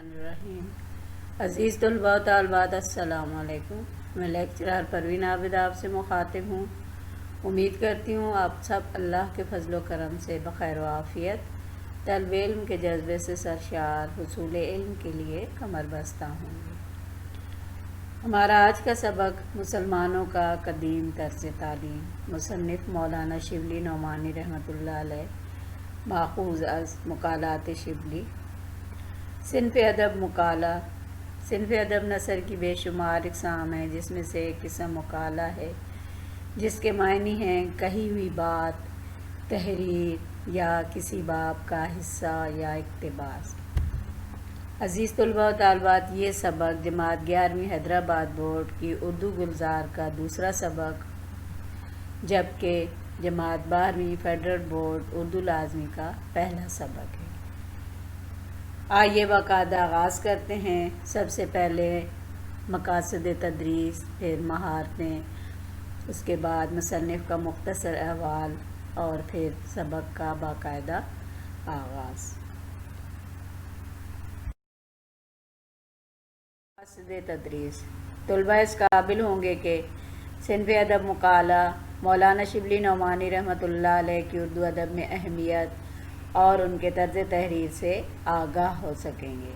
الرحیم عزیز طلباء و طالبات السلام علیکم۔ میں لیکچرر پروین عابد آپ سے مخاطب ہوں۔ امید کرتی ہوں آپ سب اللہ کے فضل و کرم سے بخیر و عافیت، طلب علم کے جذبے سے سرشار، حصول علم کے لیے کمر بستہ ہوں گے۔ ہمارا آج کا سبق مسلمانوں کا قدیم طرز تعلیم، مصنف مولانا شبلی نعمانی رحمۃ اللہ علیہ، ماخوذ از مقالات شبلی۔ صنف ادب مقالہ۔ صنف ادب نثر کی بے شمار اقسام ہیں، جس میں سے ایک قسم مقالہ ہے، جس کے معنی ہیں کہی ہوئی بات، تحریر یا کسی باب کا حصہ یا اقتباس۔ عزیز طلباء و طالبات، یہ سبق جماعت 11ویں حیدرآباد بورڈ کی اردو گلزار کا دوسرا سبق، جبکہ جماعت 12ویں فیڈرل بورڈ اردو لازمی کا پہلا سبق ہے۔ آئیے باقاعدہ آغاز کرتے ہیں۔ سب سے پہلے مقاصد تدریس، پھر مہارتیں، اس کے بعد مصنف کا مختصر احوال اور پھر سبق کا باقاعدہ آغاز۔ مقاصد تدریس۔ طلباء اس قابل ہوں گے کہ صنف ادب مقالہ مولانا شبلی نعمانی رحمۃ اللہ علیہ کی اردو ادب میں اہمیت اور ان کے طرز تحریر سے آگاہ ہو سکیں گے،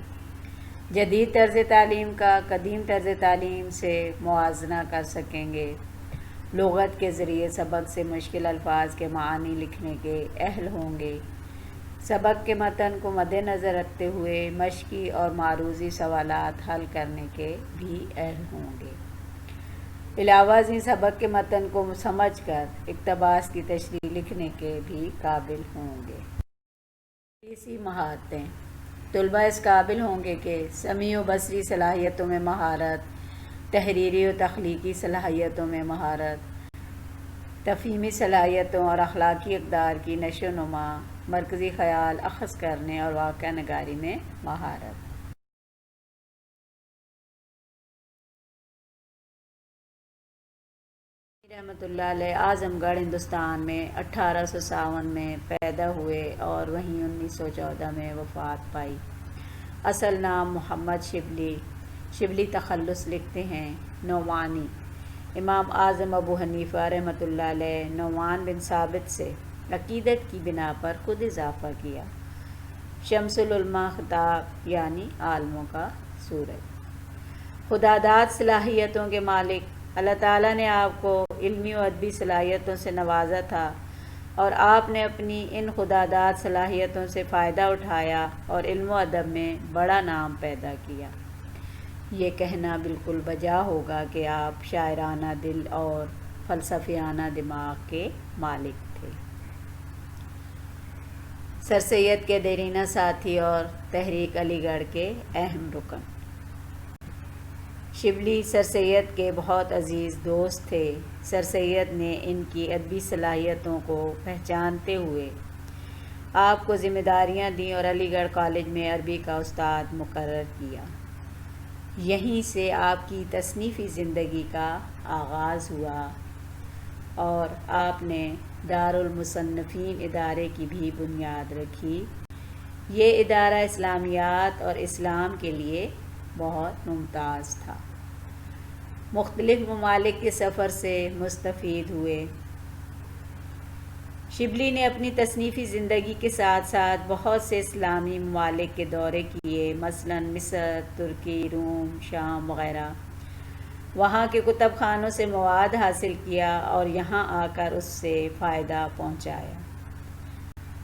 جدید طرز تعلیم کا قدیم طرز تعلیم سے موازنہ کر سکیں گے، لغت کے ذریعے سبق سے مشکل الفاظ کے معانی لکھنے کے اہل ہوں گے، سبق کے متن کو مد نظر رکھتے ہوئے مشقی اور معروضی سوالات حل کرنے کے بھی اہل ہوں گے، علاوہ ازیں سبق کے متن کو سمجھ کر اقتباس کی تشریح لکھنے کے بھی قابل ہوں گے۔ تدریسی مہارتیں۔ طلباء اس قابل ہوں گے کہ سمیع و بصری صلاحیتوں میں مہارت، تحریری و تخلیقی صلاحیتوں میں مہارت، تفہیمی صلاحیتوں اور اخلاقی اقدار کی نشو و نما، مرکزی خیال اخذ کرنے اور واقعہ نگاری میں مہارت۔ رحمۃ اللہ علیہ اعظم گڑھ ہندوستان میں 1857 میں پیدا ہوئے اور وہیں 1914 میں وفات پائی۔ اصل نام محمد شبلی، شبلی تخلص لکھتے ہیں نعمانی۔ امام اعظم ابو حنیفہ رحمۃ اللہ علیہ نعمان بن ثابت سے عقیدت کی بنا پر خود اضافہ کیا۔ شمس العلماء خطاب یعنی عالموں کا سورج۔ خداداد صلاحیتوں کے مالک، اللہ تعالیٰ نے آپ کو علمی و ادبی صلاحیتوں سے نوازا تھا اور آپ نے اپنی ان خداداد صلاحیتوں سے فائدہ اٹھایا اور علم و ادب میں بڑا نام پیدا کیا۔ یہ کہنا بالکل بجا ہوگا کہ آپ شاعرانہ دل اور فلسفیانہ دماغ کے مالک تھے۔ سر سید کے دیرینہ ساتھی اور تحریک علی گڑھ کے اہم رکن۔ شبلی سر سید کے بہت عزیز دوست تھے۔ سر سید نے ان کی ادبی صلاحیتوں کو پہچانتے ہوئے آپ کو ذمہ داریاں دیں اور علی گڑھ کالج میں عربی کا استاد مقرر کیا۔ یہیں سے آپ کی تصنیفی زندگی کا آغاز ہوا اور آپ نے دارالمصنفین ادارے کی بھی بنیاد رکھی۔ یہ ادارہ اسلامیات اور اسلام کے لیے بہت ممتاز تھا۔ مختلف ممالک کے سفر سے مستفید ہوئے۔ شبلی نے اپنی تصنیفی زندگی کے ساتھ ساتھ بہت سے اسلامی ممالک کے دورے کیے، مثلاً مصر، ترکی، روم، شام وغیرہ۔ وہاں کے کتب خانوں سے مواد حاصل کیا اور یہاں آ کر اس سے فائدہ پہنچایا۔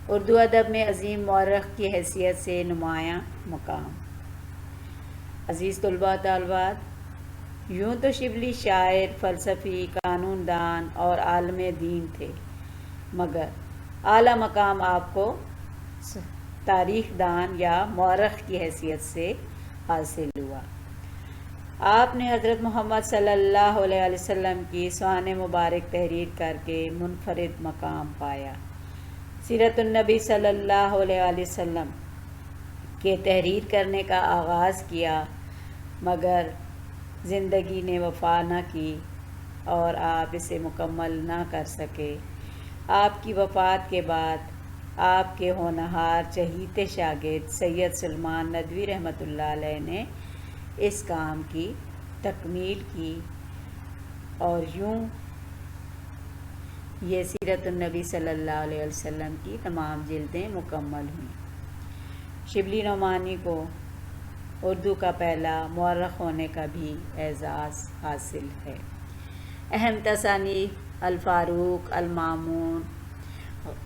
اردو ادب میں عظیم مورخ کی حیثیت سے نمایاں مقام۔ عزیز طلباء و طالبات، یوں تو شبلی شاعر، فلسفی، قانون دان اور عالم دین تھے، مگر اعلیٰ مقام آپ کو تاریخ دان یا مورخ کی حیثیت سے حاصل ہوا۔ آپ نے حضرت محمد صلی اللہ علیہ وسلم کی سوانح مبارک تحریر کر کے منفرد مقام پایا۔ سیرت النبی صلی اللہ علیہ وسلم کے تحریر کرنے کا آغاز کیا، مگر زندگی نے وفا نہ کی اور آپ اسے مکمل نہ کر سکے۔ آپ کی وفات کے بعد آپ کے ہونہار چہیتے شاگرد سید سلمان ندوی رحمۃ اللہ علیہ نے اس کام کی تکمیل کی اور یوں یہ سیرت النبی صلی اللہ علیہ وسلم کی تمام جلدیں مکمل ہوئیں۔ شبلی نعمانی کو اردو کا پہلا مورخ ہونے کا بھی اعزاز حاصل ہے۔ اہم تصانیف الفاروق، المامون،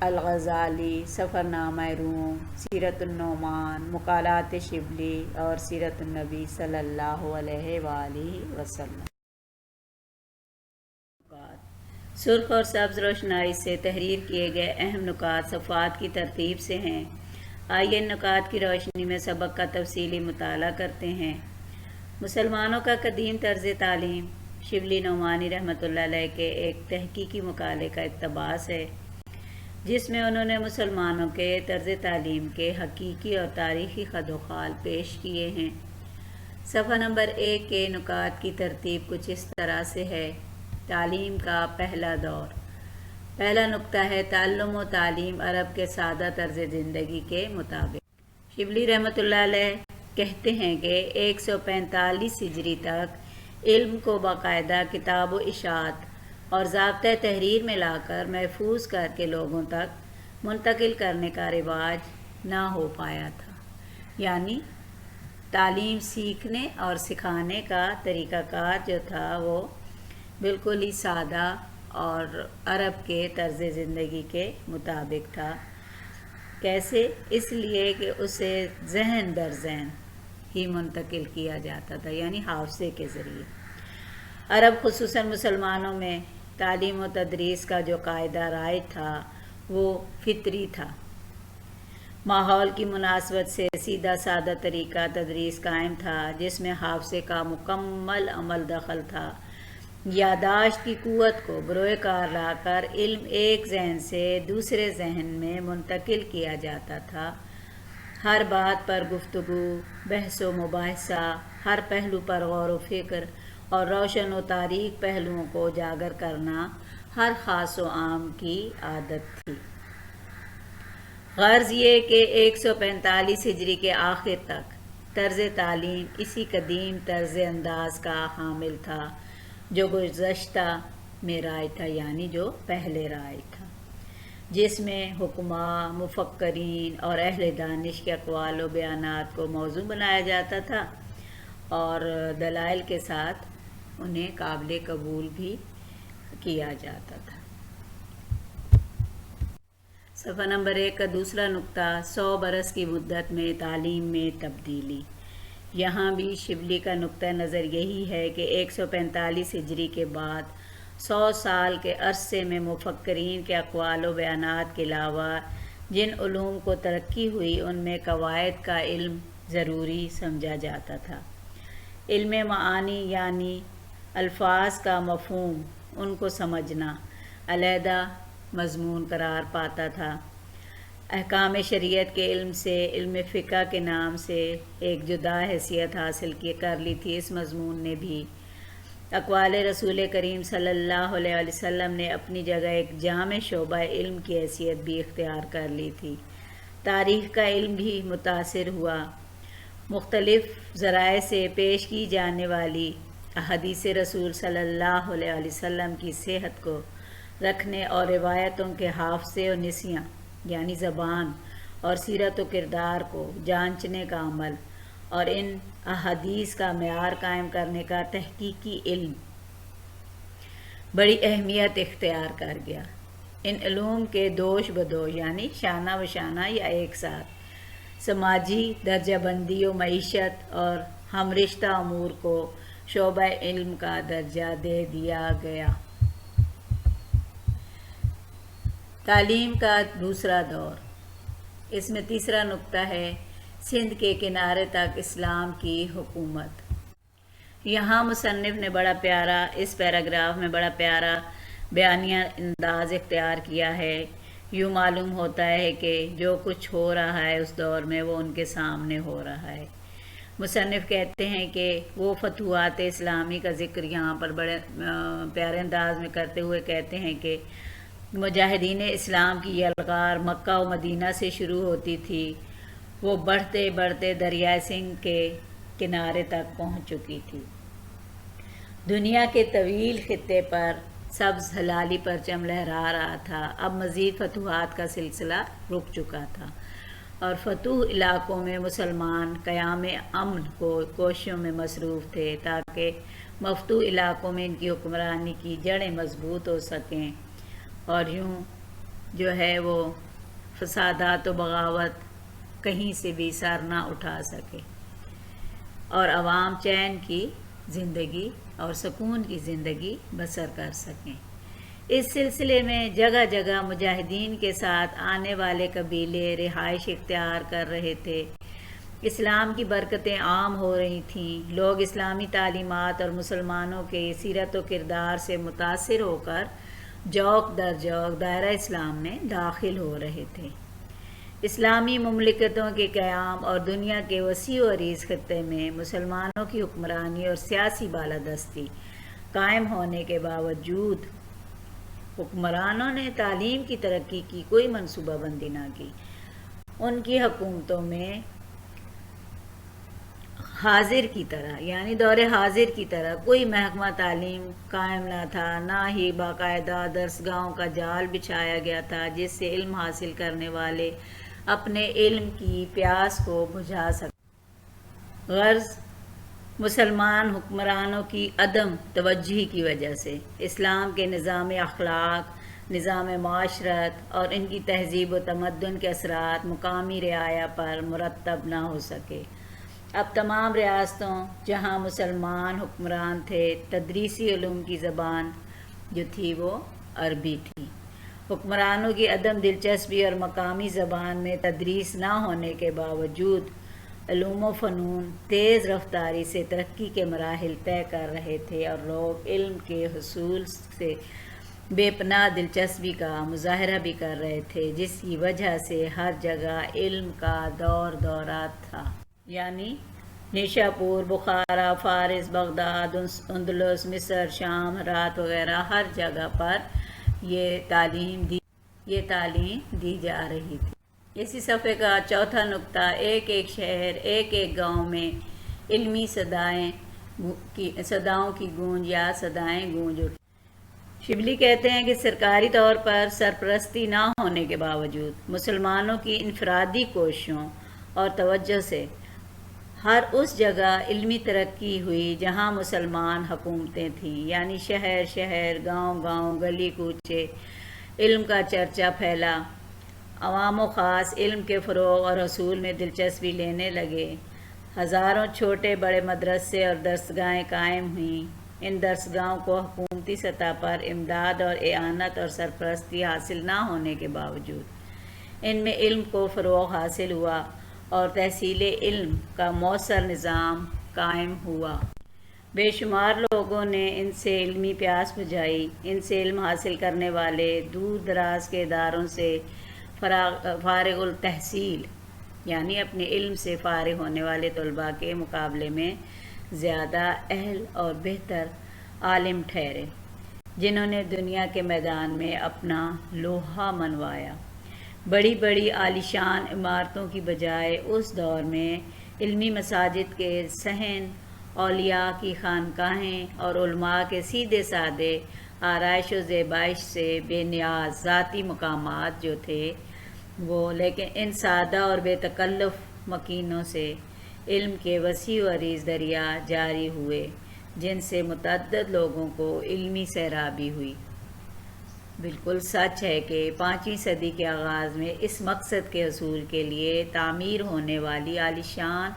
الغزالی، سفرنامہ روم، سیرت النعمان، مقالات شبلی اور سیرت النبی صلی اللہ علیہ وآلہ وسلم۔ سرخ اور سبز روشنائی سے تحریر کیے گئے اہم نکات صفحات کی ترتیب سے ہیں۔ آئیے ان نکات کی روشنی میں سبق کا تفصیلی مطالعہ کرتے ہیں۔ مسلمانوں کا قدیم طرز تعلیم شبلی نعمانی رحمۃ اللہ علیہ کے ایک تحقیقی مقالے کا اقتباس ہے، جس میں انہوں نے مسلمانوں کے طرز تعلیم کے حقیقی اور تاریخی خد و خال پیش کیے ہیں۔ صفحہ نمبر 1 کے نکات کی ترتیب کچھ اس طرح سے ہے۔ تعلیم کا پہلا دور۔ پہلا نکتہ ہے تعلم و تعلیم عرب کے سادہ طرز زندگی کے مطابق۔ شبلی رحمۃ اللہ علیہ کہتے ہیں کہ 145 ہجری تک علم کو باقاعدہ کتاب و اشاعت اور ضابطۂ تحریر میں لا کر محفوظ کر کے لوگوں تک منتقل کرنے کا رواج نہ ہو پایا تھا، یعنی تعلیم سیکھنے اور سکھانے کا طریقہ کار جو تھا وہ بالکل ہی سادہ اور عرب کے طرز زندگی کے مطابق تھا۔ کیسے؟ اس لیے کہ اسے ذہن در ذہن ہی منتقل کیا جاتا تھا، یعنی حافظے کے ذریعے۔ عرب خصوصاً مسلمانوں میں تعلیم و تدریس کا جو قاعدہ رائج تھا وہ فطری تھا۔ ماحول کی مناسبت سے سیدھا سادہ طریقہ تدریس قائم تھا، جس میں حافظے کا مکمل عمل دخل تھا۔ یادداشت کی قوت کو بروئے کار لا کر علم ایک ذہن سے دوسرے ذہن میں منتقل کیا جاتا تھا۔ ہر بات پر گفتگو، بحث و مباحثہ، ہر پہلو پر غور و فکر اور روشن و تاریک پہلوؤں کو اجاگر کرنا ہر خاص و عام کی عادت تھی۔ غرض یہ کہ 145 ہجری کے آخر تک طرز تعلیم اسی قدیم طرز انداز کا حامل تھا جو گزشتہ میں رائج تھا، یعنی جو پہلے رائج تھا، جس میں حکماء، مفکرین اور اہل دانش کے اقوال و بیانات کو موضوع بنایا جاتا تھا اور دلائل کے ساتھ انہیں قابل قبول بھی کیا جاتا تھا۔ صفحہ نمبر 1 کا دوسرا نکتہ 100 برس کی مدت میں تعلیم میں تبدیلی۔ یہاں بھی شبلی کا نقطہ نظر یہی ہے کہ 145 ہجری کے بعد 100 سال کے عرصے میں مفکرین کے اقوال و بیانات کے علاوہ جن علوم کو ترقی ہوئی ان میں قواعد کا علم ضروری سمجھا جاتا تھا۔ علم معانی یعنی الفاظ کا مفہوم، ان کو سمجھنا علیحدہ مضمون قرار پاتا تھا۔ احکام شریعت کے علم سے علم فقہ کے نام سے ایک جدا حیثیت حاصل کر لی تھی۔ اس مضمون نے بھی اقوال رسول کریم صلی اللہ علیہ وسلم نے اپنی جگہ ایک جامع شعبہ علم کی حیثیت بھی اختیار کر لی تھی۔ تاریخ کا علم بھی متاثر ہوا۔ مختلف ذرائع سے پیش کی جانے والی احادیث رسول صلی اللہ علیہ وسلم کی صحت کو رکھنے اور روایتوں کے حافظے و نسیاں یعنی زبان اور سیرت و کردار کو جانچنے کا عمل اور ان احادیث کا معیار قائم کرنے کا تحقیقی علم بڑی اہمیت اختیار کر گیا۔ ان علوم کے دوش بدوش یعنی شانہ بشانہ یا ایک ساتھ سماجی درجہ بندی و معیشت اور ہم رشتہ امور کو شعبہ علم کا درجہ دے دیا گیا۔ تعلیم کا دوسرا دور۔ اس میں تیسرا نکتہ ہے سندھ کے کنارے تک اسلام کی حکومت۔ یہاں مصنف نے اس پیراگراف میں بڑا پیارا بیانیہ انداز اختیار کیا ہے۔ یوں معلوم ہوتا ہے کہ جو کچھ ہو رہا ہے اس دور میں وہ ان کے سامنے ہو رہا ہے۔ مصنف کہتے ہیں کہ وہ فتوحات اسلامی کا ذکر یہاں پر بڑے پیارے انداز میں کرتے ہوئے کہتے ہیں کہ مجاہدین اسلام کی یلغار مکہ و مدینہ سے شروع ہوتی تھی، وہ بڑھتے بڑھتے دریائے سندھ کے کنارے تک پہنچ چکی تھی۔ دنیا کے طویل خطے پر سبز ہلالی پرچم لہرا رہا تھا۔ اب مزید فتوحات کا سلسلہ رک چکا تھا اور فتوح علاقوں میں مسلمان قیام امن کو کوششوں میں مصروف تھے تاکہ مفتوح علاقوں میں ان کی حکمرانی کی جڑیں مضبوط ہو سکیں اور یوں جو ہے وہ فسادات و بغاوت کہیں سے بھی سر نہ اٹھا سکے اور عوام چین کی زندگی اور سکون کی زندگی بسر کر سکیں۔ اس سلسلے میں جگہ جگہ مجاہدین کے ساتھ آنے والے قبیلے رہائش اختیار کر رہے تھے۔ اسلام کی برکتیں عام ہو رہی تھیں، لوگ اسلامی تعلیمات اور مسلمانوں کے سیرت و کردار سے متاثر ہو کر جوق در جوق دائرہ اسلام میں داخل ہو رہے تھے۔ اسلامی مملکتوں کے قیام اور دنیا کے وسیع و عریض خطے میں مسلمانوں کی حکمرانی اور سیاسی بالادستی قائم ہونے کے باوجود حکمرانوں نے تعلیم کی ترقی کی کوئی منصوبہ بندی نہ کی۔ ان کی حکومتوں میں حاضر کی طرح یعنی دور حاضر کی طرح کوئی محکمہ تعلیم قائم نہ تھا، نہ ہی باقاعدہ درسگاہوں کا جال بچھایا گیا تھا جس سے علم حاصل کرنے والے اپنے علم کی پیاس کو بجھا سکیں۔ غرض مسلمان حکمرانوں کی عدم توجہی کی وجہ سے اسلام کے نظام اخلاق، نظام معاشرت اور ان کی تہذیب و تمدن کے اثرات مقامی رعایا پر مرتب نہ ہو سکے۔ اب تمام ریاستوں جہاں مسلمان حکمران تھے، تدریسی علوم کی زبان جو تھی وہ عربی تھی۔ حکمرانوں کی عدم دلچسپی اور مقامی زبان میں تدریس نہ ہونے کے باوجود علوم و فنون تیز رفتاری سے ترقی کے مراحل طے کر رہے تھے اور لوگ علم کے حصول سے بے پناہ دلچسپی کا مظاہرہ بھی کر رہے تھے، جس کی وجہ سے ہر جگہ علم کا دور دورہ تھا۔ یعنی نیشاپور، بخارا، فارس، بغداد، اندلس، مصر، شام، ہرات وغیرہ ہر جگہ پر یہ تعلیم دی جا رہی تھی۔ اسی صفحے کا چوتھا نقطہ، ایک ایک شہر، ایک ایک گاؤں میں علمی صداؤں کی گونج یا صدائیں گونج اٹھی۔ شبلی کہتے ہیں کہ سرکاری طور پر سرپرستی نہ ہونے کے باوجود مسلمانوں کی انفرادی کوششوں اور توجہ سے ہر اس جگہ علمی ترقی ہوئی جہاں مسلمان حکومتیں تھیں، یعنی شہر شہر، گاؤں گاؤں، گلی کوچے علم کا چرچا پھیلا۔ عوام و خاص علم کے فروغ اور حصول میں دلچسپی لینے لگے۔ ہزاروں چھوٹے بڑے مدرسے اور درسگاہیں قائم ہوئیں۔ ان درسگاہوں کو حکومتی سطح پر امداد اور اعانت اور سرپرستی حاصل نہ ہونے کے باوجود ان میں علم کو فروغ حاصل ہوا اور تحصیل علم کا مؤثر نظام قائم ہوا۔ بے شمار لوگوں نے ان سے علمی پیاس بجھائی۔ ان سے علم حاصل کرنے والے دور دراز کے اداروں سے فارغ التحصیل یعنی اپنے علم سے فارغ ہونے والے طلباء کے مقابلے میں زیادہ اہل اور بہتر عالم ٹھہرے، جنہوں نے دنیا کے میدان میں اپنا لوہا منوایا۔ بڑی بڑی عالیشان عمارتوں کی بجائے اس دور میں علمی مساجد کے صحن، اولیاء کی خانقاہیں اور علماء کے سیدھے سادے آرائش و زیبائش سے بے نیاز ذاتی مقامات جو تھے وہ، لیکن ان سادہ اور بے تکلف مکینوں سے علم کے وسیع و عریض دریا جاری ہوئے، جن سے متعدد لوگوں کو علمی سیرابی ہوئی۔ بالکل سچ ہے کہ 5ویں صدی کے آغاز میں اس مقصد کے حصول کے لیے تعمیر ہونے والی عالیشان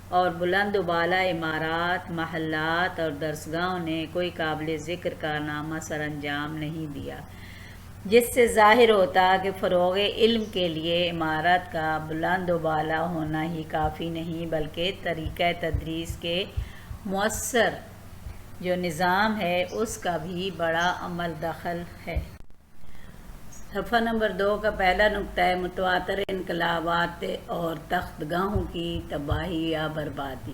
اور بلند و بالا عمارات، محلات اور درسگاہوں نے کوئی قابل ذکر کارنامہ سر انجام نہیں دیا، جس سے ظاہر ہوتا کہ فروغ علم کے لیے عمارت کا بلند و بالا ہونا ہی کافی نہیں، بلکہ طریقہ تدریس کے مؤثر جو نظام ہے اس کا بھی بڑا عمل دخل ہے۔ صفحہ نمبر 2 کا پہلا نقطہ ہے متواتر انقلابات اور تخت گاہوں کی تباہی یا بربادی۔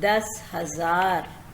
10,000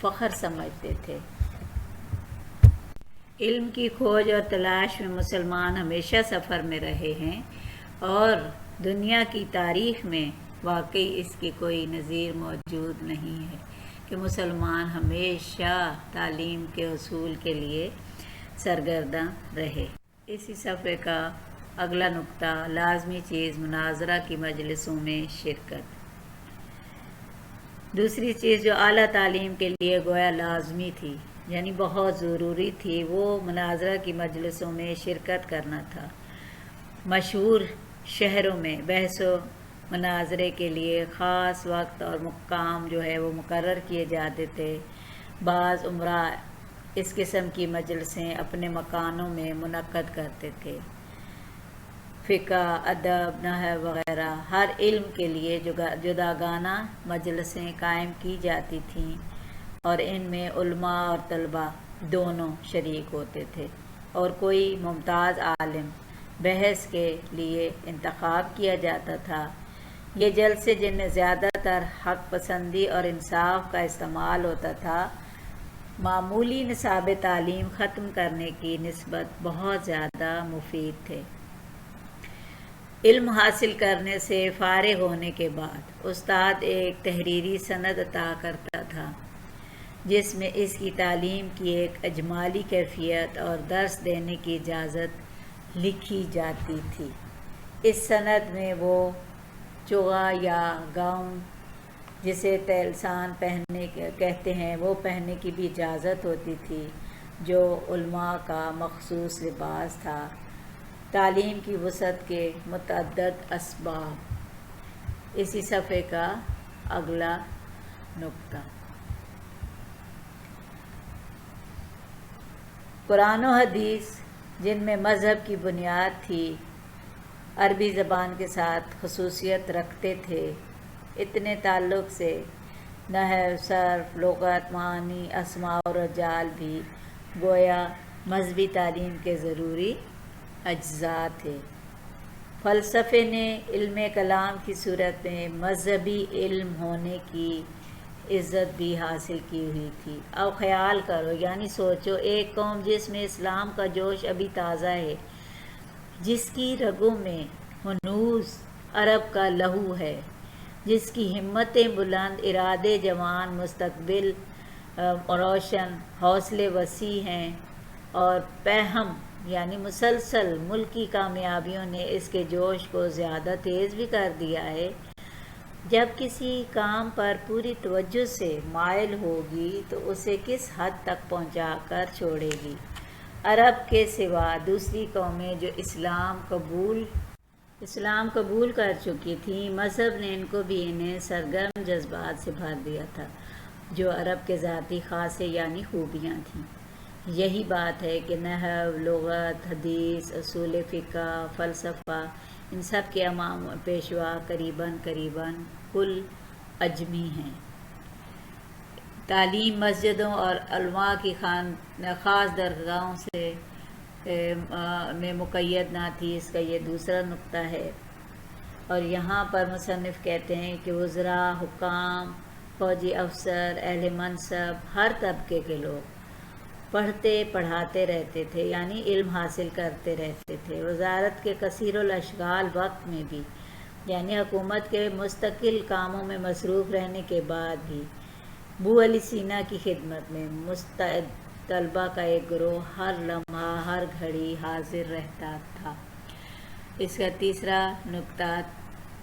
فخر سمجھتے تھے۔ علم کی کھوج اور تلاش میں مسلمان ہمیشہ سفر میں رہے ہیں، اور دنیا کی تاریخ میں واقعی اس کی کوئی نظیر موجود نہیں ہے کہ مسلمان ہمیشہ تعلیم کے حصول کے لیے سرگرداں رہے۔ اسی صفحے کا اگلا نقطہ، لازمی چیز مناظرہ کی مجلسوں میں شرکت۔ دوسری چیز جو اعلیٰ تعلیم کے لیے گویا لازمی تھی، یعنی بہت ضروری تھی، وہ مناظرہ کی مجلسوں میں شرکت کرنا تھا۔ مشہور شہروں میں بحث و مناظرے کے لیے خاص وقت اور مقام جو ہے وہ مقرر کیے جاتے تھے۔ بعض امراء اس قسم کی مجلسیں اپنے مکانوں میں منعقد کرتے تھے۔ فقہ، ادب، نحو وغیرہ ہر علم کے لیے جداگانہ مجلسیں قائم کی جاتی تھیں، اور ان میں علماء اور طلباء دونوں شریک ہوتے تھے، اور کوئی ممتاز عالم بحث کے لیے انتخاب کیا جاتا تھا۔ یہ جلسے جن میں زیادہ تر حق پسندی اور انصاف کا استعمال ہوتا تھا، معمولی نصاب تعلیم ختم کرنے کی نسبت بہت زیادہ مفید تھے۔ علم حاصل کرنے سے فارغ ہونے کے بعد استاد ایک تحریری سند عطا کرتا تھا، جس میں اس کی تعلیم کی ایک اجمالی کیفیت اور درس دینے کی اجازت لکھی جاتی تھی۔ اس سند میں وہ چوغا یا گاؤن، جسے تلسان پہننے کہتے ہیں، وہ پہننے کی بھی اجازت ہوتی تھی، جو علماء کا مخصوص لباس تھا۔ تعلیم کی وسعت کے متعدد اسباب۔ اسی صفحے کا اگلا نقطہ، قرآن و حدیث جن میں مذہب کی بنیاد تھی، عربی زبان کے ساتھ خصوصیت رکھتے تھے۔ اتنے تعلق سے نحو، صرف، لغت، معانی، اسماء و رجال بھی گویا مذہبی تعلیم کے ضروری اجزاء تھے۔ فلسفے نے علم کلام کی صورت میں مذہبی علم ہونے کی عزت بھی حاصل کی ہوئی تھی۔ اب خیال کرو، یعنی سوچو، ایک قوم جس میں اسلام کا جوش ابھی تازہ ہے، جس کی رگوں میں ہنوز عرب کا لہو ہے، جس کی ہمتیں بلند، ارادے جوان، مستقبل روشن، حوصلے وسیع ہیں، اور پہم یعنی مسلسل ملکی کامیابیوں نے اس کے جوش کو زیادہ تیز بھی کر دیا ہے، جب کسی کام پر پوری توجہ سے مائل ہوگی تو اسے کس حد تک پہنچا کر چھوڑے گی۔ عرب کے سوا دوسری قومیں جو اسلام قبول کر چکی تھیں، مذہب نے ان کو بھی انہیں سرگرم جذبات سے بھر دیا تھا، جو عرب کے ذاتی خاصے یعنی خوبیاں تھیں۔ یہی بات ہے کہ نحو، لغت، حدیث، اصول فقہ، فلسفہ، ان سب کے امام پیشوا قریباً کل اجمی ہیں۔ تعلیم مسجدوں اور علماء کی خاص درگاہوں سے میں مقید نہ تھی، اس کا یہ دوسرا نقطہ ہے۔ اور یہاں پر مصنف کہتے ہیں کہ وزراء، حکام، فوجی افسر، اہل منصب، ہر طبقے کے لوگ پڑھتے پڑھاتے رہتے تھے، یعنی علم حاصل کرتے رہتے تھے۔ وزارت کے کثیر الاشغال وقت میں بھی، یعنی حکومت کے مستقل کاموں میں مصروف رہنے کے بعد بھی، ابو علی سینا کی خدمت میں مستعد طلباء کا ایک گروہ ہر لمحہ ہر گھڑی حاضر رہتا تھا۔ اس کا تیسرا نقطہ،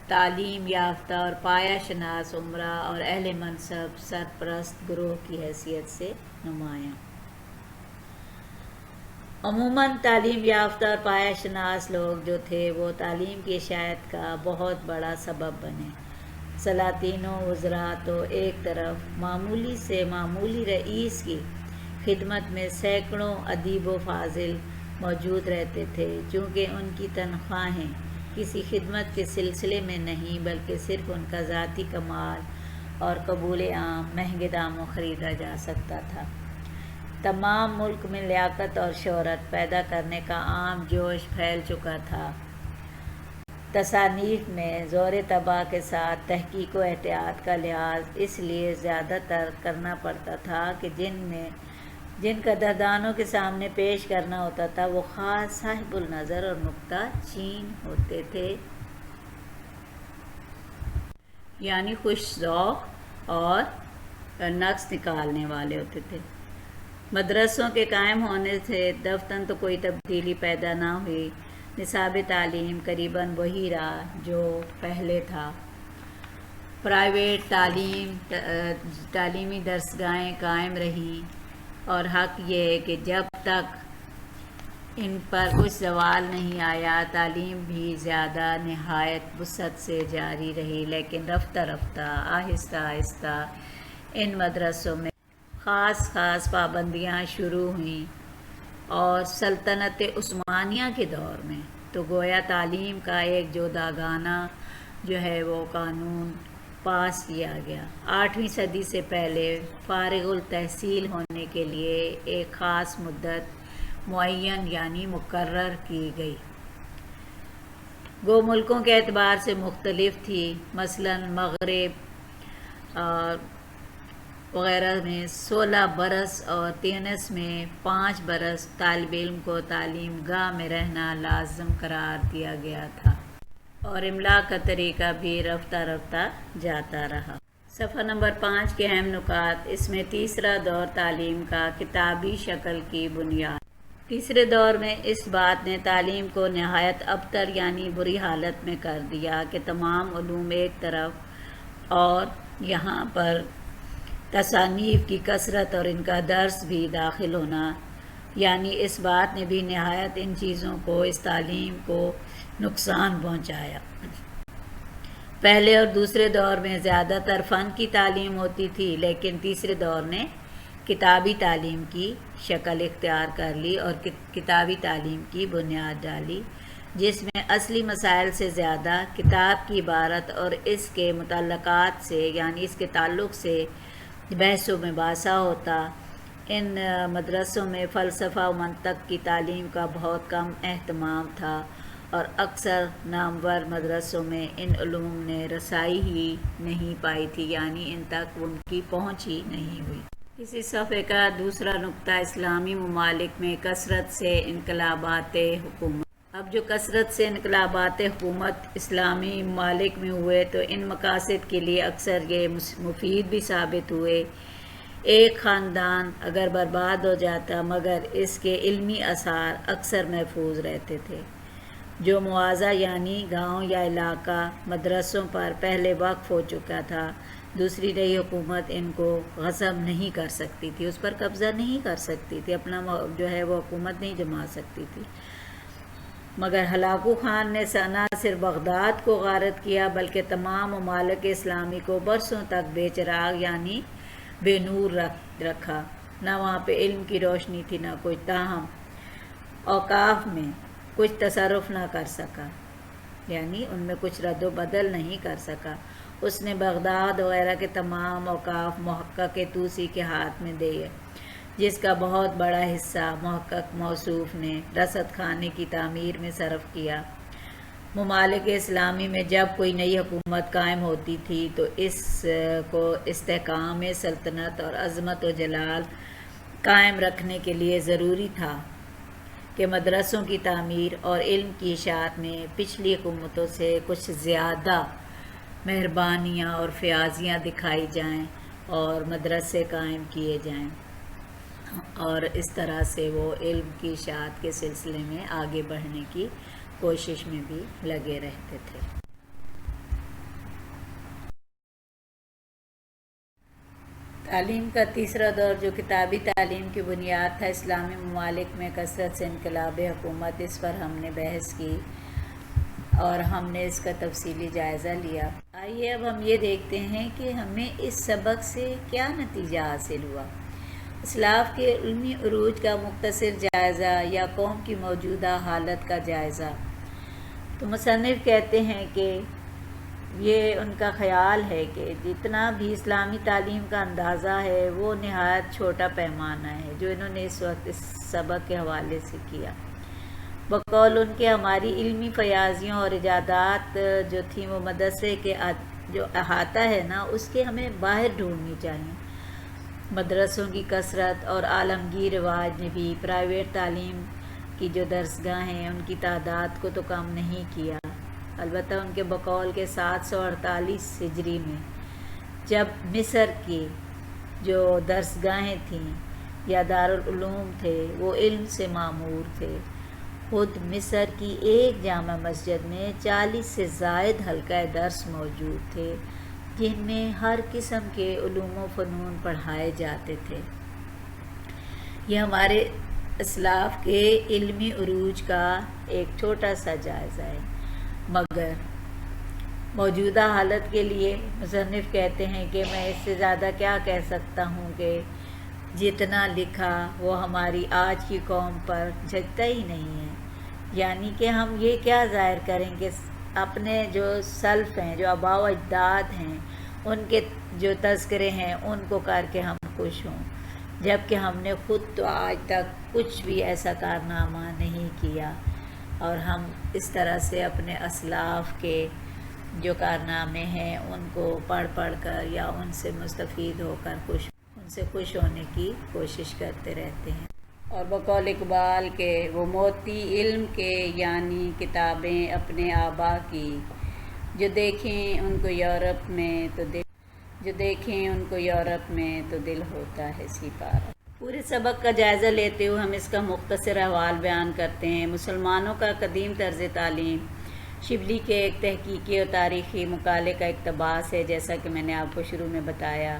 تعلیم یافتہ اور پایہ شناس امراء اور اہل منصب سرپرست گروہ کی حیثیت سے نمایاں۔ عموماً تعلیم یافتہ اور پایہ شناس لوگ جو تھے، وہ تعلیم کی اشاعت کا بہت بڑا سبب بنے۔ سلاطین و وزراء تو ایک طرف معمولی سے معمولی رئیس کی خدمت میں سینکڑوں ادیب و فاضل موجود رہتے تھے، چونکہ ان کی تنخواہیں کسی خدمت کے سلسلے میں نہیں، بلکہ صرف ان کا ذاتی کمال اور قبول عام مہنگے داموں خریدا جا سکتا تھا۔ تمام ملک میں لیاقت اور شہرت پیدا کرنے کا عام جوش پھیل چکا تھا۔ تصانیف میں زور طبع کے ساتھ تحقیق و احتیاط کا لحاظ اس لیے زیادہ تر کرنا پڑتا تھا کہ جن قدردانوں کے سامنے پیش کرنا ہوتا تھا وہ خاص صاحب النظر اور نکتہ چین ہوتے تھے، یعنی خوش ذوق اور نقص نکالنے والے ہوتے تھے۔ مدرسوں کے قائم ہونے سے دفتن تو کوئی تبدیلی پیدا نہ ہوئی، نصاب تعلیم قریباً وہی رہا جو پہلے تھا۔ پرائیویٹ تعلیمی درسگاہیں قائم رہی، اور حق یہ ہے کہ جب تک ان پر کچھ زوال نہیں آیا تعلیم بھی زیادہ نہایت وسعت سے جاری رہی، لیکن رفتہ رفتہ آہستہ آہستہ ان مدرسوں میں خاص پابندیاں شروع ہوئیں، اور سلطنت عثمانیہ کے دور میں تو گویا تعلیم کا ایک جداگانہ جو ہے وہ قانون پاس کیا گیا۔ 8ویں صدی سے پہلے فارغ التحصیل ہونے کے لیے ایک خاص مدت معین یعنی مقرر کی گئی، گو ملکوں کے اعتبار سے مختلف تھی۔ مثلاً مغرب وغیرہ میں 16 برس اور تونس میں 5 برس طالب علم کو تعلیم گاہ میں رہنا لازم قرار دیا گیا تھا، اور املاء کا طریقہ بھی رفتہ رفتہ جاتا رہا۔ صفحہ نمبر 5 کے اہم نکات۔ اس میں تیسرا دور تعلیم کا کتابی شکل کی بنیاد۔ تیسرے دور میں اس بات نے تعلیم کو نہایت ابتر یعنی بری حالت میں کر دیا کہ تمام علوم ایک طرف اور یہاں پر تصانیف کی کثرت اور ان کا درس بھی داخل ہونا، یعنی اس بات نے بھی نہایت ان چیزوں کو اس تعلیم کو نقصان پہنچایا۔ پہلے اور دوسرے دور میں زیادہ تر فن کی تعلیم ہوتی تھی، لیکن تیسرے دور نے کتابی تعلیم کی شکل اختیار کر لی اور کتابی تعلیم کی بنیاد ڈالی، جس میں اصلی مسائل سے زیادہ کتاب کی عبارت اور اس کے متعلقات سے یعنی اس کے تعلق سے بحث و مباحثہ ہوتا۔ ان مدرسوں میں فلسفہ و منطق کی تعلیم کا بہت کم اہتمام تھا، اور اکثر نامور مدرسوں میں ان علوم نے رسائی ہی نہیں پائی تھی، یعنی ان تک ان کی پہنچ ہی نہیں ہوئی۔ اسی صفحے کا دوسرا نقطہ، اسلامی ممالک میں کثرت سے انقلابات حکومت۔ اب جو کثرت سے انقلابات حکومت اسلامی ممالک میں ہوئے تو ان مقاصد کے لیے اکثر یہ مفید بھی ثابت ہوئے۔ ایک خاندان اگر برباد ہو جاتا مگر اس کے علمی آثار اکثر محفوظ رہتے تھے۔ جو مواضع یعنی گاؤں یا علاقہ مدرسوں پر پہلے وقف ہو چکا تھا، دوسری نئی حکومت ان کو غصب نہیں کر سکتی تھی، اس پر قبضہ نہیں کر سکتی تھی، اپنا جو ہے وہ حکومت نہیں جما سکتی تھی۔ مگر ہلاکو خان نے نہ صرف بغداد کو غارت کیا بلکہ تمام ممالک اسلامی کو برسوں تک بے چراغ یعنی بے نور رکھا، نہ وہاں پہ علم کی روشنی تھی نہ کوئی، تاہم اوقاف میں کچھ تصرف نہ کر سکا، یعنی ان میں کچھ رد و بدل نہیں کر سکا۔ اس نے بغداد وغیرہ کے تمام اوقاف محقق طوسی کے ہاتھ میں دیے، جس کا بہت بڑا حصہ محقق موصوف نے رصد خانے کی تعمیر میں صرف کیا۔ ممالک اسلامی میں جب کوئی نئی حکومت قائم ہوتی تھی تو اس کو استحکام سلطنت اور عظمت و جلال قائم رکھنے کے لیے ضروری تھا کہ مدرسوں کی تعمیر اور علم کی اشاعت میں پچھلی حکومتوں سے کچھ زیادہ مہربانیاں اور فیاضیاں دکھائی جائیں اور مدرسے قائم کیے جائیں، اور اس طرح سے وہ علم کی اشاعت کے سلسلے میں آگے بڑھنے کی کوشش میں بھی لگے رہتے تھے۔ تعلیم کا تیسرا دور جو کتابی تعلیم کی بنیاد تھا، اسلامی ممالک میں کثرت سے انقلاب حکومت، اس پر ہم نے بحث کی اور ہم نے اس کا تفصیلی جائزہ لیا۔ آئیے اب ہم یہ دیکھتے ہیں کہ ہمیں اس سبق سے کیا نتیجہ حاصل ہوا۔ اسلاف کے علمی عروج کا مختصر جائزہ یا قوم کی موجودہ حالت کا جائزہ۔ تو مصنف کہتے ہیں کہ یہ ان کا خیال ہے کہ جتنا بھی اسلامی تعلیم کا اندازہ ہے وہ نہایت چھوٹا پیمانہ ہے جو انہوں نے اس وقت اس سبق کے حوالے سے کیا۔ بقول ان کے ہماری علمی فیاضیوں اور ایجادات جو تھیں وہ مدرسے کے جو احاطہ ہے نا اس کے ہمیں باہر ڈھونڈنی چاہیے۔ مدرسوں کی کثرت اور عالمگیر رواج نے بھی پرائیویٹ تعلیم کی جو درسگاہ ہیں ان کی تعداد کو تو کم نہیں کیا۔ البتہ ان کے بقول کے 748 ہجری میں جب مصر کی جو درسگاہیں تھیں یا دارالعلوم تھے وہ علم سے معمور تھے، خود مصر کی ایک جامع مسجد میں 40 سے زائد حلقہ درس موجود تھے جن میں ہر قسم کے علوم و فنون پڑھائے جاتے تھے۔ یہ ہمارے اسلاف کے علمی عروج کا ایک چھوٹا سا جائزہ ہے، مگر موجودہ حالت کے لیے مصنف کہتے ہیں کہ میں اس سے زیادہ کیا کہہ سکتا ہوں کہ جتنا لکھا وہ ہماری آج کی قوم پر جچتا ہی نہیں ہے۔ یعنی کہ ہم یہ کیا ظاہر کریں کہ اپنے جو سلف ہیں، جو آباء و اجداد ہیں، ان کے جو تذکرے ہیں ان کو کر کے ہم خوش ہوں، جبکہ ہم نے خود تو آج تک کچھ بھی ایسا کارنامہ نہیں کیا، اور ہم اس طرح سے اپنے اسلاف کے جو کارنامے ہیں ان کو پڑھ پڑھ کر یا ان سے مستفید ہو کر ان سے خوش ہونے کی کوشش کرتے رہتے ہیں۔ اور بقول اقبال کے وہ موتی علم کے یعنی کتابیں اپنے آبا کی، جو دیکھیں ان کو یورپ میں تو دل ہوتا ہے سپارہ۔ پورے سبق کا جائزہ لیتے ہوئے ہم اس کا مختصر احوال بیان کرتے ہیں۔ مسلمانوں کا قدیم طرز تعلیم شبلی کے ایک تحقیقی اور تاریخی مقالے کا اقتباس ہے، جیسا کہ میں نے آپ کو شروع میں بتایا،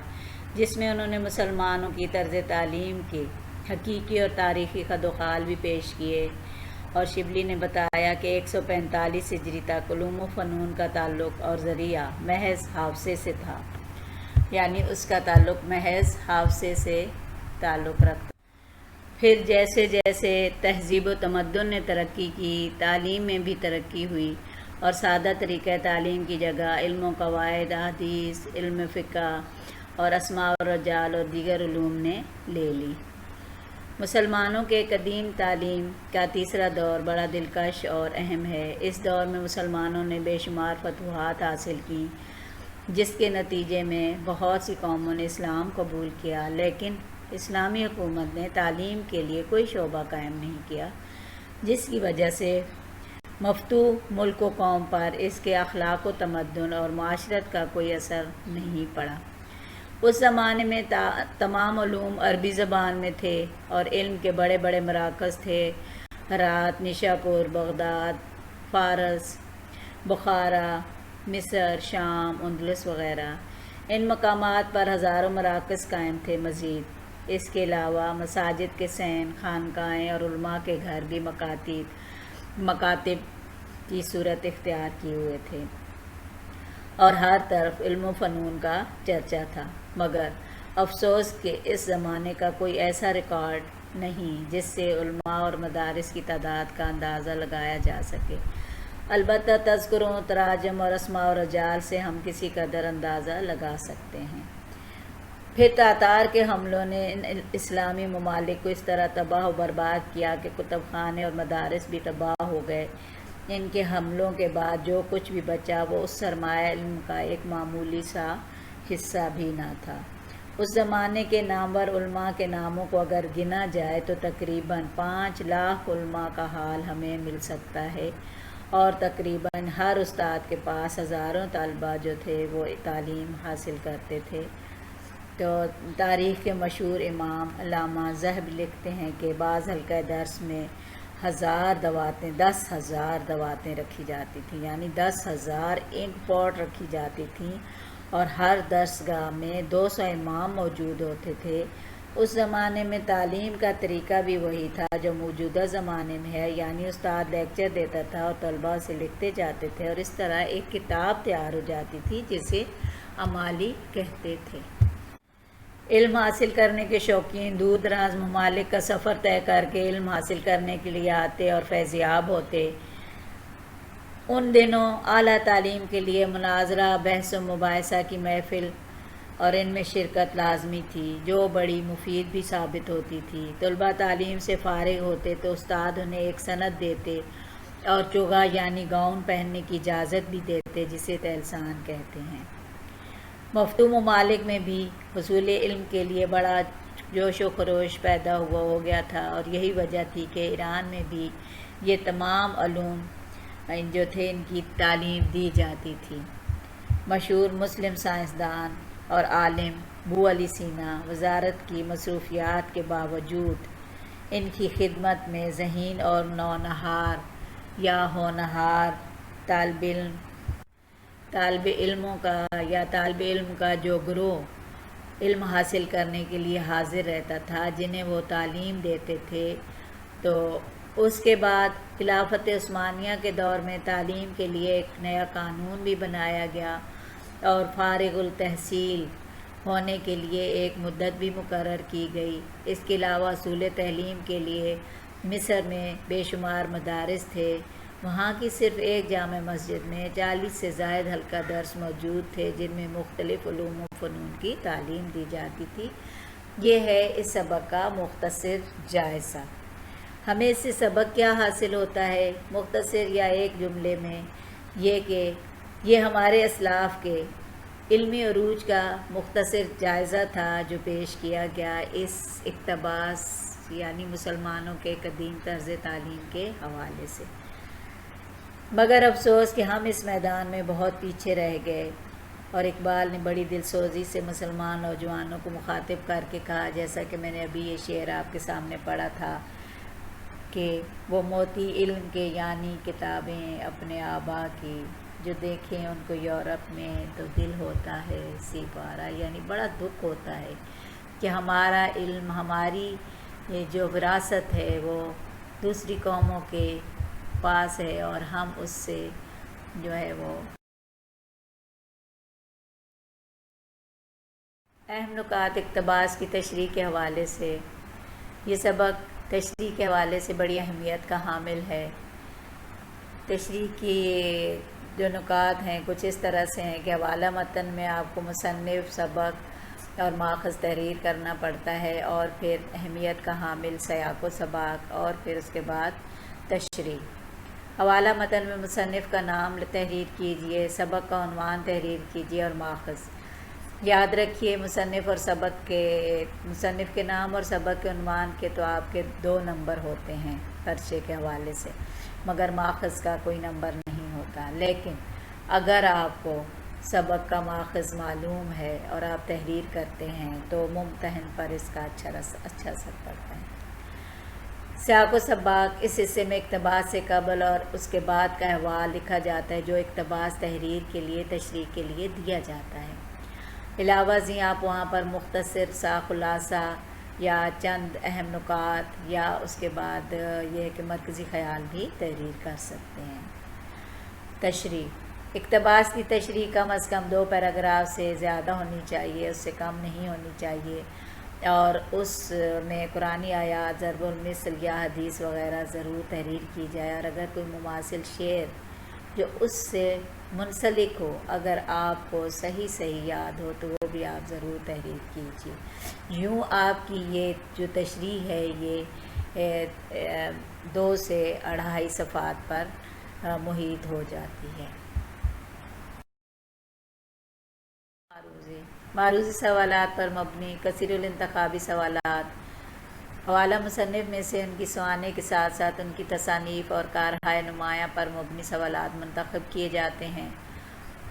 جس میں انہوں نے مسلمانوں کی طرز تعلیم کے حقیقی اور تاریخی خد و خال بھی پیش کیے، اور شبلی نے بتایا کہ 145 ہجری تک علوم و فنون کا تعلق اور ذریعہ محض حافظے سے تھا، یعنی اس کا تعلق محض حافظے سے تعلق رکھتا۔ پھر جیسے جیسے تہذیب و تمدن نے ترقی کی، تعلیم میں بھی ترقی ہوئی، اور سادہ طریقہ تعلیم کی جگہ علم و قواعد احادیث، علم فقہ اور اسماء و رجال اور دیگر علوم نے لے لی۔ مسلمانوں کے قدیم تعلیم کا تیسرا دور بڑا دلکش اور اہم ہے۔ اس دور میں مسلمانوں نے بے شمار فتوحات حاصل کیں، جس کے نتیجے میں بہت سی قوموں نے اسلام قبول کیا، لیکن اسلامی حکومت نے تعلیم کے لیے کوئی شعبہ قائم نہیں کیا، جس کی وجہ سے مفتوح ملک و قوم پر اس کے اخلاق و تمدن اور معاشرت کا کوئی اثر نہیں پڑا۔ اس زمانے میں تمام علوم عربی زبان میں تھے، اور علم کے بڑے بڑے مراکز تھے: ہرات، نشاپور، بغداد، فارس، بخارا، مصر، شام، اندلس وغیرہ۔ ان مقامات پر ہزاروں مراکز قائم تھے۔ مزید اس کے علاوہ مساجد کے سین، خانقاہیں اور علماء کے گھر بھی مکاتب کی صورت اختیار کیے ہوئے تھے، اور ہر طرف علم و فنون کا چرچا تھا، مگر افسوس کہ اس زمانے کا کوئی ایسا ریکارڈ نہیں جس سے علماء اور مدارس کی تعداد کا اندازہ لگایا جا سکے۔ البتہ تذکروں، تراجم اور اسماء و رجال سے ہم کسی قدر اندازہ لگا سکتے ہیں۔ پھر تاتار کے حملوں نے ان اسلامی ممالک کو اس طرح تباہ و برباد کیا کہ کتب خانے اور مدارس بھی تباہ ہو گئے۔ ان کے حملوں کے بعد جو کچھ بھی بچا وہ اس سرمایہ علم کا ایک معمولی سا حصہ بھی نہ تھا۔ اس زمانے کے نامور علماء کے ناموں کو اگر گنا جائے تو تقریباً 5 لاکھ علماء کا حال ہمیں مل سکتا ہے، اور تقریباً ہر استاد کے پاس ہزاروں طلباء جو تھے وہ تعلیم حاصل کرتے تھے۔ تو تاریخ کے مشہور امام علامہ ذہبی لکھتے ہیں کہ بعض حلقہ درس میں 10,000 دواتیں رکھی جاتی تھیں، یعنی 10,000 انک پاٹ رکھی جاتی تھیں، اور ہر درسگاہ میں 200 امام موجود ہوتے تھے۔ اس زمانے میں تعلیم کا طریقہ بھی وہی تھا جو موجودہ زمانے میں ہے، یعنی استاد لیکچر دیتا تھا اور طلباء سے لکھتے جاتے تھے، اور اس طرح ایک کتاب تیار ہو جاتی تھی جسے امالی کہتے تھے۔ علم حاصل کرنے کے شوقین دور دراز ممالک کا سفر طے کر کے علم حاصل کرنے کے لیے آتے اور فیضیاب ہوتے۔ ان دنوں اعلیٰ تعلیم کے لیے مناظرہ، بحث و مباحثہ کی محفل اور ان میں شرکت لازمی تھی، جو بڑی مفید بھی ثابت ہوتی تھی۔ طلباء تعلیم سے فارغ ہوتے تو استاد انہیں ایک سند دیتے اور چوگا یعنی گاؤن پہننے کی اجازت بھی دیتے، جسے تلسان کہتے ہیں۔ مفتوح ممالک میں بھی حصول علم کے لیے بڑا جوش و خروش پیدا ہو گیا تھا، اور یہی وجہ تھی کہ ایران میں بھی یہ تمام علوم جو تھے ان کی تعلیم دی جاتی تھی۔ مشہور مسلم سائنسدان اور عالم ابو علی سینا وزارت کی مصروفیات کے باوجود ان کی خدمت میں ذہین اور نونہار یا ہونہار طالب علم کا جو گروہ علم حاصل کرنے کے لیے حاضر رہتا تھا، جنہیں وہ تعلیم دیتے تھے، تو اس کے بعد خلافت عثمانیہ کے دور میں تعلیم کے لیے ایک نیا قانون بھی بنایا گیا اور فارغ التحصیل ہونے کے لیے ایک مدت بھی مقرر کی گئی۔ اس کے علاوہ اصول تعلیم کے لیے مصر میں بے شمار مدارس تھے۔ وہاں کی صرف ایک جامع مسجد میں 40 سے زائد حلقہ درس موجود تھے، جن میں مختلف علوم و فنون کی تعلیم دی جاتی تھی۔ یہ ہے اس سبق کا مختصر جائزہ۔ ہمیں اس سے سبق کیا حاصل ہوتا ہے؟ مختصر یا ایک جملے میں یہ کہ یہ ہمارے اسلاف کے علمی عروج کا مختصر جائزہ تھا جو پیش کیا گیا اس اقتباس یعنی مسلمانوں کے قدیم طرز تعلیم کے حوالے سے۔ مگر افسوس کہ ہم اس میدان میں بہت پیچھے رہ گئے، اور اقبال نے بڑی دلسوزی سے مسلمان نوجوانوں کو مخاطب کر کے کہا، جیسا کہ میں نے ابھی یہ شعر آپ کے سامنے پڑھا تھا، کہ وہ موتی علم کے یعنی کتابیں اپنے آبا کی، جو دیکھیں ان کو یورپ میں تو دل ہوتا ہے سی پارا، یعنی بڑا دکھ ہوتا ہے کہ ہمارا علم، ہماری یہ جو وراثت ہے وہ دوسری قوموں کے پاس ہے، اور ہم اس سے جو ہے وہ اہم نکات اقتباس کی تشریح کے حوالے سے، یہ سبق تشریح کے حوالے سے بڑی اہمیت کا حامل ہے۔ تشریح کی جو نکات ہیں کچھ اس طرح سے ہیں کہ حوالہ متن میں آپ کو مصنف، سبق اور ماخذ تحریر کرنا پڑتا ہے، اور پھر اہمیت کا حامل سیاق و سباق، اور پھر اس کے بعد تشریح۔ حوالہ متن میں مصنف کا نام تحریر کیجئے، سبق کا عنوان تحریر کیجئے اور ماخذ۔ یاد رکھیے مصنف کے نام اور سبق کے عنوان کے تو آپ کے 2 نمبر ہوتے ہیں پرچے کے حوالے سے، مگر ماخذ کا کوئی نمبر نہیں ہوتا۔ لیکن اگر آپ کو سبق کا ماخذ معلوم ہے اور آپ تحریر کرتے ہیں تو ممتحن پر اس کا اچھا اثر پڑتا ہے۔ سیاق و سباق، اس حصے میں اقتباس سے قبل اور اس کے بعد کا احوال لکھا جاتا ہے جو اقتباس تحریر کے لیے تشریح کے لیے دیا جاتا ہے۔ علاوہ ازیں آپ وہاں پر مختصر سا خلاصہ یا چند اہم نکات یا اس کے بعد یہ کہ مرکزی خیال بھی تحریر کر سکتے ہیں۔ تشریح، اقتباس کی تشریح کم از کم 2 پیراگراف سے زیادہ ہونی چاہیے، اس سے کم نہیں ہونی چاہیے، اور اس میں قرآنی آیات، ضرب المثل یا حدیث وغیرہ ضرور تحریر کی جائے، اور اگر کوئی مماثل شعر جو اس سے منسلک ہو، اگر آپ کو صحیح یاد ہو تو وہ بھی آپ ضرور تحریر کیجیے۔ یوں آپ کی یہ جو تشریح ہے یہ 2 سے 2.5 صفحات پر محیط ہو جاتی ہے۔ معروضی سوالات پر مبنی کثیر الانتخابی سوالات، حوالہ مصنف میں سے ان کی سوانح کے ساتھ ساتھ ان کی تصانیف اور کارہائے نمایاں پر مبنی سوالات منتخب کیے جاتے ہیں،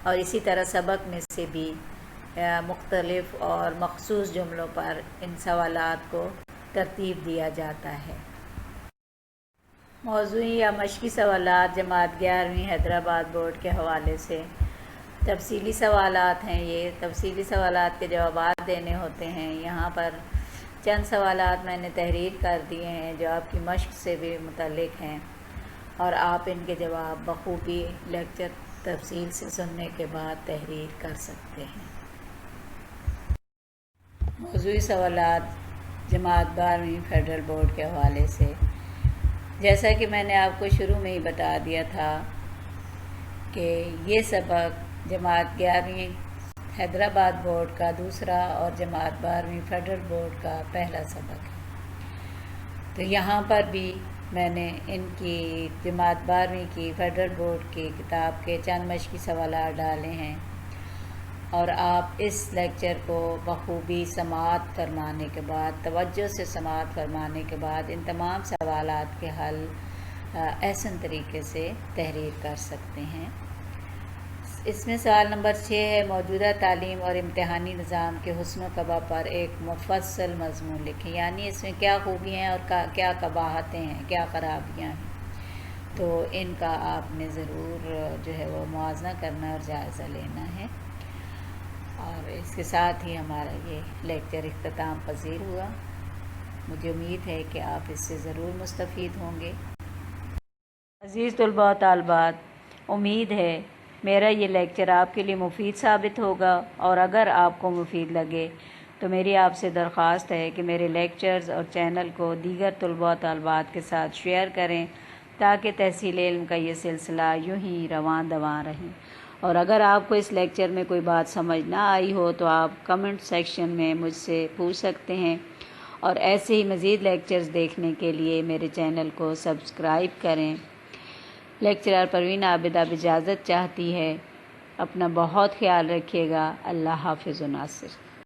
اور اسی طرح سبق میں سے بھی مختلف اور مخصوص جملوں پر ان سوالات کو ترتیب دیا جاتا ہے۔ موضوعی یا مشقی سوالات جماعت 11ویں حیدرآباد بورڈ کے حوالے سے تفصیلی سوالات ہیں۔ یہ تفصیلی سوالات کے جوابات دینے ہوتے ہیں۔ یہاں پر چند سوالات میں نے تحریر کر دیے ہیں جو آپ کی مشق سے بھی متعلق ہیں، اور آپ ان کے جواب بخوبی لیکچر تفصیل سے سننے کے بعد تحریر کر سکتے ہیں۔ موضوعی سوالات جماعت 12ویں فیڈرل بورڈ کے حوالے سے، جیسا کہ میں نے آپ کو شروع میں ہی بتا دیا تھا کہ یہ سبق جماعت 11ویں حیدرآباد بورڈ کا دوسرا اور جماعت 12ویں فیڈرل بورڈ کا پہلا سبق ہے۔ تو یہاں پر بھی میں نے ان کی جماعت 12ویں کی فیڈرل بورڈ کی کتاب کے چند مشقی سوالات ڈالے ہیں، اور آپ اس لیکچر کو بخوبی سماعت فرمانے کے بعد، توجہ سے سماعت فرمانے کے بعد ان تمام سوالات کے حل احسن طریقے سے تحریر کر سکتے ہیں۔ اس میں سوال نمبر 6 ہے، موجودہ تعلیم اور امتحانی نظام کے حسن و قبح پر ایک مفصل مضمون لکھیں، یعنی اس میں کیا خوبیاں ہیں اور کیا قباحتیں ہیں، کیا خرابیاں ہیں۔ تو ان کا آپ نے ضرور جو ہے وہ موازنہ کرنا اور جائزہ لینا ہے۔ اور اس کے ساتھ ہی ہمارا یہ لیکچر اختتام پذیر ہوا۔ مجھے امید ہے کہ آپ اس سے ضرور مستفید ہوں گے۔ عزیز طلباء و طالبات، امید ہے میرا یہ لیکچر آپ کے لیے مفید ثابت ہوگا، اور اگر آپ کو مفید لگے تو میری آپ سے درخواست ہے کہ میرے لیکچرز اور چینل کو دیگر طلباء و طالبات کے ساتھ شیئر کریں، تاکہ تحصیل علم کا یہ سلسلہ یوں ہی رواں دواں رہے۔ اور اگر آپ کو اس لیکچر میں کوئی بات سمجھ نہ آئی ہو تو آپ کمنٹ سیکشن میں مجھ سے پوچھ سکتے ہیں، اور ایسے ہی مزید لیکچرز دیکھنے کے لیے میرے چینل کو سبسکرائب کریں۔ لیکچرر پروین عابد اب اجازت چاہتی ہے۔ اپنا بہت خیال رکھیے گا۔ اللہ حافظ و ناصر۔